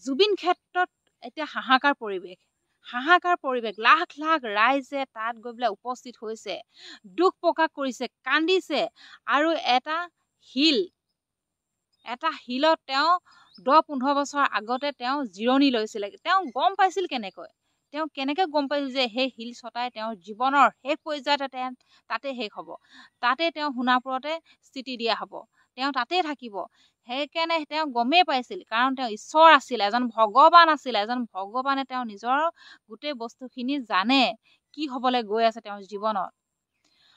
জুবিন ক্ষেত্ৰত এতিয়া হাহাকাৰ পৰিৱেশ লাখ লাখ ৰাইজে তাত গৈ পেলাই উপস্থিত হৈছে, দুখ প্ৰকাশ কৰিছে, কান্দিছে। আৰু এটা শিলত তেওঁ 10-15 বছৰ আগতে তেওঁ জিৰণি লৈছিলে। তেওঁ গম পাইছিল কেনেকৈ? তেওঁ কেনেকৈ গম পাইছিল যে সেই শিল ছটাই তেওঁৰ জীৱনৰ শেষ পৰ্যায়তে তাতে শেষ হ'ব, তাতে তেওঁ সোণাপুৰতে স্থিতি দিয়া হ'ব, তেওঁ তাতে থাকিব। সেইকাৰণে তেওঁ গমেই পাইছিল, কাৰণ তেওঁ ঈশ্বৰ আছিল, এজন ভগৱান আছিল। এজন ভগৱানে তেওঁ নিজৰ গোটেই বস্তুখিনি জানে কি হ'বলৈ গৈ আছে তেওঁৰ জীৱনত।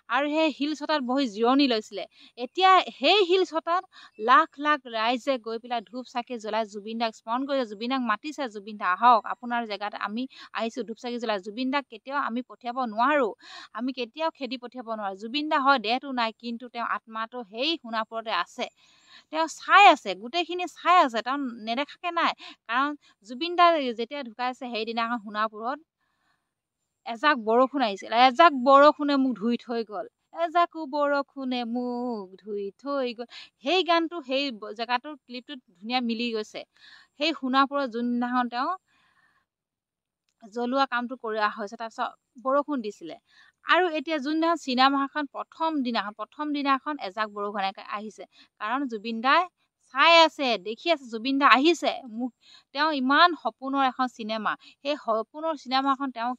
আৰু সেই শিল ছটাত বহি জিৰণি লৈছিলে। এতিয়া সেই শিল ছটাত লাখ লাখ ৰাইজে গৈ পেলাই ধূপ চাকি জ্বলাই জুবিন দাক স্মৰণ কৰিছে, জুবিন দাক মাতিছে, জুবিন দা আহক, আপোনাৰ জেগাত আমি আহিছোঁ ধূপ চাকি জ্বলাই। জুবিন দাক কেতিয়াও আমি পঠিয়াব নোৱাৰোঁ, আমি কেতিয়াও খেদি পঠিয়াব নোৱাৰোঁ। জুবিন দা হয় দেহটো নাই, কিন্তু তেওঁ আত্মাটো সেই সোণাপুৰতে আছে। তেওঁ চাই আছে, গোটেইখিনি চাই আছে, তেওঁ নেদেখাকে নাই। কাৰণ জুবিন দা যেতিয়া ঢুকাইছে সেইদিনাখন সোণাপুৰত এজাক বৰষুণ আহিছিল, এজাক বৰষুণে মোক ধুই থৈ গ'ল, এজাকো বৰষুণে মোক ধুই থৈ গ'ল। সেই গানটো সেই জেগাটোৰ ক্লিপটোত ধুনীয়া মিলি গৈছে। সেই সোণাপুৰত যোনদিনাখন তেওঁ জ্বলোৱা কামটো কৰা হৈছে, তাৰপিছত বৰষুণ দিছিলে। আৰু এতিয়া যোনদিনাখন চিনেমাখন প্ৰথম দিনাখন এজাক বৰষুণ আহিছে, কাৰণ জুবিন দাই চাই আছে, দেখি আছে জুবিন দা আহিছে। তেওঁ ইমান সপোনৰ এখন চিনেমা, সেই সপোনৰ চিনেমাখন তেওঁ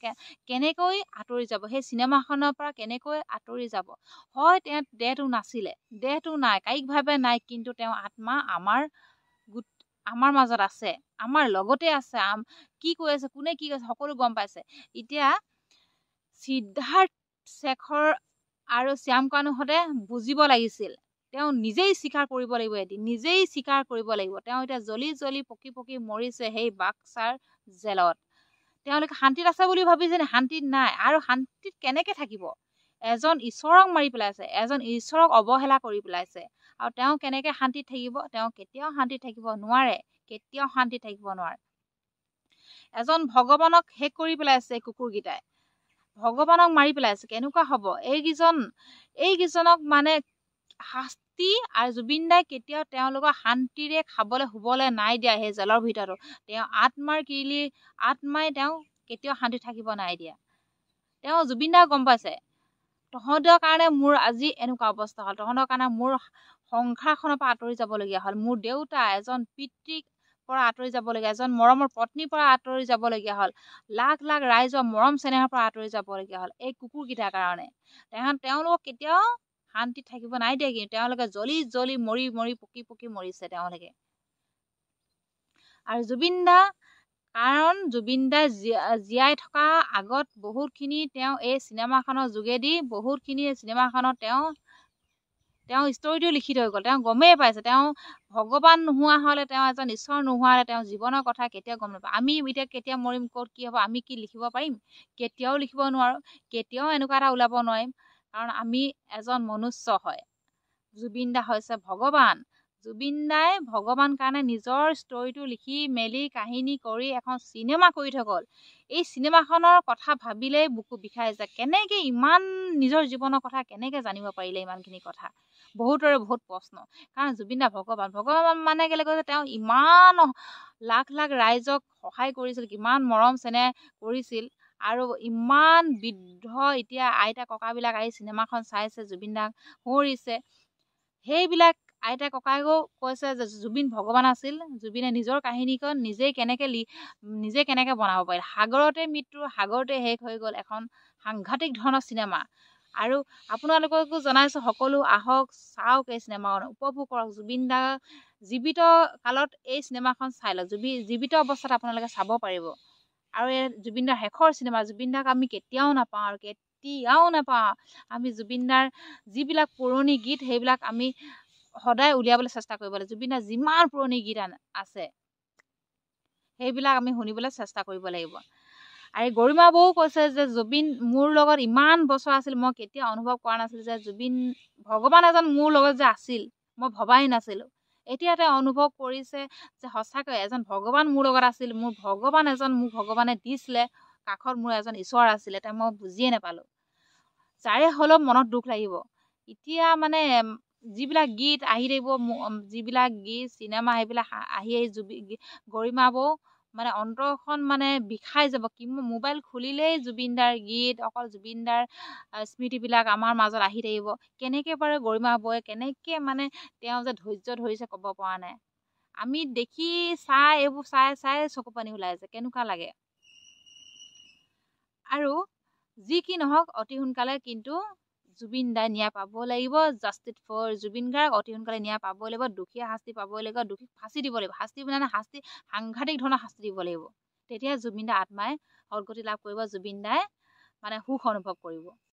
কেনেকৈ আঁতৰি যাব, সেই চিনেমাখনৰ পৰা কেনেকৈ আঁতৰি যাব। হয় তেওঁ দেহটো নাছিলে, দেহটো নাই, কায়িকভাৱে নাই, কিন্তু তেওঁ আত্মা আমাৰ মাজত আছে, আমাৰ লগতে আছে। কি কৈ আছে, কোনে কি কৈছে সকলো গম পাইছে। এতিয়া সিদ্ধাৰ্থ শেখৰ আৰু শ্যামকানুহঁতে বুজিব লাগিছিল, তেওঁ নিজেই স্বীকাৰ কৰিব লাগিব, এদিন নিজেই স্বীকাৰ কৰিব লাগিব। তেওঁ এতিয়া জ্বলি জ্বলি পকি পকি মৰিছে সেই বাক্সাৰ জেলত। তেওঁলোকে শান্তিত আছে বুলি ভাবিছে নে? শান্তিত নাই। আৰু শান্তিত কেনেকে থাকিব? এজন ঈশ্বৰক মাৰি পেলাইছে, এজন ঈশ্বৰক অৱহেলা কৰি পেলাইছে, আৰু তেওঁ কেনেকে শান্তিত থাকিব? তেওঁ কেতিয়াও শান্তিত থাকিব নোৱাৰে, কেতিয়াও শান্তিত থাকিব নোৱাৰে। এজন ভগৱানক শেষ কৰি পেলাইছে কুকুৰকেইটাই, ভগৱানক মাৰি পেলাইছে। কেনেকুৱা হ'ব এইকেইজনক মানে শাস্তি। আৰু জুবিন দাই কেতিয়াও তেওঁলোকক শান্তিৰে খাবলৈ শুবলৈ নাই দিয়া। সেই জেলৰ ভিতৰতো তেওঁ আত্মাই তেওঁ কেতিয়াও শান্তিত থাকিব নাই দিয়া। তেওঁ জুবিন দাই গম পাইছে, তহঁতৰ কাৰণে মোৰ আজি এনেকুৱা অৱস্থা হ'ল, তহঁতৰ কাৰণে মোৰ সংসাৰখনৰ পৰা আঁতৰি যাবলগীয়া হ'ল, মোৰ দেউতা এজন পিতৃক পৰা আঁতৰি যাবলগীয়া, এজন মৰমৰ পত্নীৰ পৰা আঁতৰি যাবলগীয়া হ'ল, লাখ লাখ ৰাইজৰ মৰম চেনেহৰ পৰা আঁতৰি যাবলগীয়া হ'ল এই কুকুৰকেইটাৰ কাৰণে। তেওঁলোকক কেতিয়াও শান্তিত থাকিব নাই দিয়ে, কিন্তু তেওঁলোকে জ্বলি জ্বলি মৰি মৰি পকি পকি মৰিছে তেওঁলোকে। আৰু জুবিন দা জীয়াই থকা আগত বহুতখিনি তেওঁ এই চিনেমাখনৰ যোগেদি বহুতখিনি চিনেমাখনত তেওঁ ষ্টৰিটো লিখি থৈ গ'ল। তেওঁ গমেই পাইছে, তেওঁ ভগৱান নোহোৱা হ'লে, তেওঁ এজন ঈশ্বৰ নোহোৱা হ'লে তেওঁ জীৱনৰ কথা কেতিয়াও গম নাপায়। আমি এতিয়া কেতিয়া মৰিম, ক'ত কি হ'ব, আমি কি লিখিব পাৰিম? কেতিয়াও লিখিব নোৱাৰোঁ, কেতিয়াও এনেকুৱা এটা ওলাব নোৱাৰিম, কাৰণ আমি এজন মনুষ্য হয়। জুবিন দা হৈছে ভগৱান। জুবিন দাই ভগৱান কাৰণে নিজৰ ষ্টৰিটো লিখি মেলি কাহিনী কৰি এখন চিনেমা কৰি থৈ গ'ল। এই চিনেমাখনৰ কথা ভাবিলেই বুকু বিষাই যায়। কেনেকে ইমান নিজৰ জীৱনৰ কথা কেনেকে জানিব পাৰিলে ইমানখিনি কথা? বহুতৰে বহুত প্ৰশ্ন, কাৰণ জুবিন দা ভগৱান মানে কেলে কৈছে, তেওঁ ইমান লাখ লাখ ৰাইজক সহায় কৰিছিল, কিমান মৰম চেনেহ কৰিছিল, আৰু ইমান বৃদ্ধ এতিয়া আইতা ককাবিলাক আহি চিনেমাখন চাইছে, জুবিন দাক সুঁৱৰিছে। সেইবিলাক আইতা ককায়েও কৈছে যে জুবিন ভগৱান আছিল। জুবিনে নিজৰ কাহিনীখন নিজে কেনেকে বনাব পাৰিল। সাগৰতে মৃত্যু, সাগৰতে শেষ হৈ গ'ল, এখন সাংঘাতিক ধৰণৰ চিনেমা। আৰু আপোনালোককো জনাইছো, সকলো আহক চাওক এই চিনেমাখন, উপভোগ কৰক। জুবিন দা জীৱিত কালত এই চিনেমাখন চাই লওক, জীৱিত অৱস্থাত আপোনালোকে চাব পাৰিব। আৰু এই জুবিন দাৰ শেষৰ চিনেমা, জুবিন দাক আমি কেতিয়াও নাপাওঁ আৰু কেতিয়াও নাপাওঁ। আমি জুবিন দাৰ যিবিলাক পুৰণি গীত সেইবিলাক আমি সদায় উলিয়াবলৈ চেষ্টা কৰিব লাগিব। জুবিন দাৰ যিমান পুৰণি গীত আছে সেইবিলাক আমি শুনিবলৈ চেষ্টা কৰিব লাগিব। আৰু গৰিমা বৌ কৈছে যে জুবিন মোৰ লগত ইমান বছৰ আছিল, মই কেতিয়াও অনুভৱ কৰা নাছিলোঁ যে জুবিন ভগৱান এজন মোৰ লগত যে আছিল, মই ভবাই নাছিলোঁ। এতিয়া তেওঁ অনুভৱ কৰিছে যে সঁচাকৈ এজন ভগৱান মোৰ লগত আছিল, মোক ভগৱানে দিছিলে, কাষত মোৰ এজন ঈশ্বৰ আছিলে, তেওঁ মই বুজিয়ে নাপালোঁ। যাৰে হ'লেও মনত দুখ লাগিব। এতিয়া মানে যিবিলাক গীত আহি থাকিব যিবিলাক গীত চিনেমা সেইবিলাক আহি গৰিমা বৌ মানে অন্তৰখন মানে বিষাই যাব মোবাইল খুলিলেই জুবিনদাৰ গীত অকল জুবিনদাৰ স্মৃতিবিলাক আমাৰ মাজত আহি থাকিব কেনেকৈ পাৰে গৰিমা বৌয়ে কেনেকৈ মানে তেওঁ যে ধৈৰ্য ধৰিছে ক'ব পৰা নাই আমি দেখি চাই এইবোৰ চাই চাই চকু পানী ওলাই আছে কেনেকুৱা লাগে আৰু যি কি নহওক অতি সোনকালে কিন্তু জুবিন দাই ন্যায় পাব লাগিব জাষ্টিছ ফৰ জুবিন গাৰ্গ অতি সোনকালে ন্যায় পাবই লাগিব দুখীয়া শাস্তি পাবই লাগিব দুখীক ফাঁচি দিব লাগিব শাস্তি মানে শাস্তি সাংঘাতিক ধৰণৰ শাস্তি দিব লাগিব তেতিয়া জুবিন দাৰ আত্মাই সদগতি লাভ কৰিব জুবিন দাই মানে সুখ অনুভৱ কৰিব